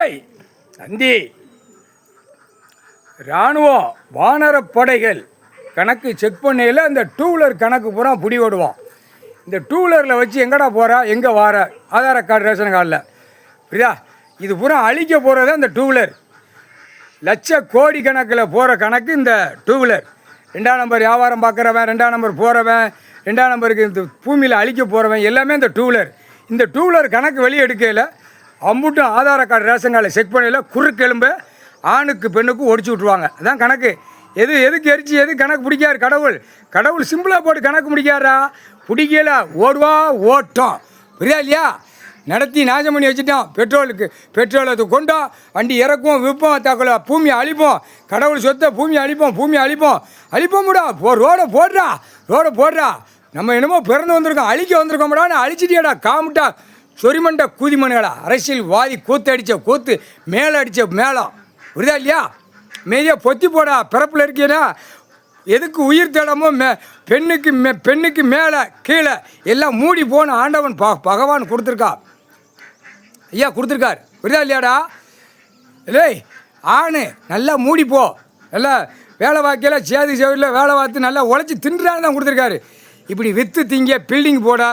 தந்தி இராணுவம் வானரப்படைகள் கணக்கு செக் பண்ணையில் இந்த டூவீலர் கணக்கு பூரா பிடி ஓடுவோம். இந்த டூவீலரில் வச்சு எங்கடா போகிறா எங்கே வார ஆதார கார்டு ரேஷன் கார்டில் புரியுதா? இது பூரா அழிக்க போகிறது இந்த டூவீலர். லட்ச கோடி கணக்கில் போகிற கணக்கு இந்த டூவீலர். 2ஆம் நம்பர் வியாபாரம் பார்க்குறவன், 2ஆம் நம்பர் போகிறவன், 2ஆம் நம்பருக்கு இந்த பூமியில் அழிக்க போகிறவன் எல்லாமே இந்த டூவீலர். இந்த டூவீலர் கணக்கு வெளியே எடுக்கையில் அம்புட்டும் ஆதார கார்டு ரேஷன் கார்டில் செக் பண்ணையில் குறுக்கெலும்பு ஆணுக்கு பெண்ணுக்கு ஒடிச்சு விட்ருவாங்க. அதான் கணக்கு. எதுக்கு எரிச்சு கணக்கு பிடிக்காரு கடவுள் சிம்பிளாக போட்டு கணக்கு முடிக்காரா? பிடிக்கல ஓடுவா ஓட்டம் புரியா இல்லையா? நடத்தி நாசம் பண்ணி வச்சுட்டோம். பெட்ரோலை கொண்டோம், வண்டி இறக்குவோம், விற்போம், தக்கல பூமியை அழிப்போம். கடவுள் சொத்தை பூமியை அழிப்போம் முடா. ரோடை போடுறா. நம்ம என்னமோ பிறந்து வந்திருக்கோம், அழிக்க வந்திருக்கோம்டா. நான் அழிச்சிட்டியாடா காமுட்டா சொரிமண்ட கூதிமனுகளா. அரசியல்வாதி கூத்து அடித்த கூத்து, மேலே அடித்த மேளம் புரியுதா இல்லையா? மெய்யா பொத்தி போடா. பிறப்பில் இருக்கீங்கன்னா எதுக்கு உயிர் தேடமோ பெண்ணுக்கு மேலே கீழே எல்லாம் மூடி போன ஆண்டவன் பகவான் கொடுத்துருக்கா. ஐயா கொடுத்துருக்கார் புரியுதா இல்லையாடா? இல்லை ஆணு நல்லா மூடிப்போ, நல்லா வேலை வாக்கையில் சேதி சேவரில் வேலை பார்த்து நல்லா உழைச்சி தின்றான்னு தான் கொடுத்துருக்காரு. இப்படி விற்று திங்க பில்டிங் போட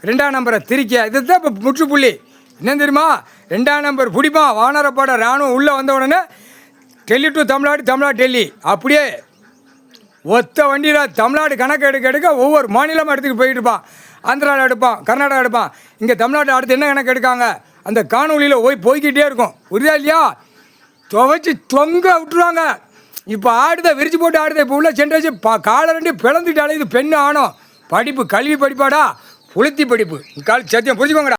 2ஆம் நம்பரை திரிக்க இதுதான் இப்போ முற்றுப்புள்ளி. என்ன தெரியுமா? 2ஆம் நம்பர் பிடிப்பான் வானரப்பட இராணுவம் உள்ளே வந்த உடனே டெல்லி டு தமிழ்நாடு டெல்லி அப்படியே ஒத்த வண்டியில் தமிழ்நாடு கணக்கு எடுக்க ஒவ்வொரு மாநிலமாக எடுத்துக்கிட்டு போயிட்டு இருப்பான். ஆந்திராவில் எடுப்பான், கர்நாடகா எடுப்பான். இங்கே தமிழ்நாட்டில் அடுத்து என்ன கணக்கு எடுக்காங்க அந்த காணொலியில் போய்கிட்டே இருக்கும் புரியுதா இல்லையா? துவைச்சி தொங்க விட்டுருவாங்க. இப்போ விரிச்சு போட்டு ஆடுது. இப்போ உள்ள ஜென்ரேஷன் காலை ரெண்டு பிளந்துட்டாலே இது பெண்ணு ஆனோம். படிப்பு கல்வி படிப்பாடா புளுத்தி படிப்பு சத்தியம் புரிஞ்சுக்கோங்கடா.